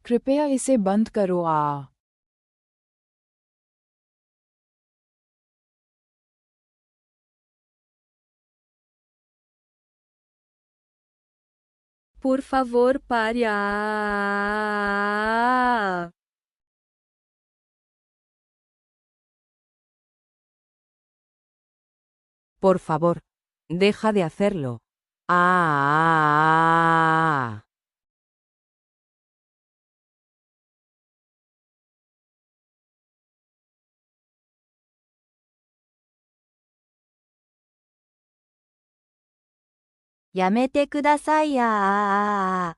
कृपया इसे बंद करो Por favor, pare. Por favor, deja de hacerlo. Ah. Ya me te kudasai ya.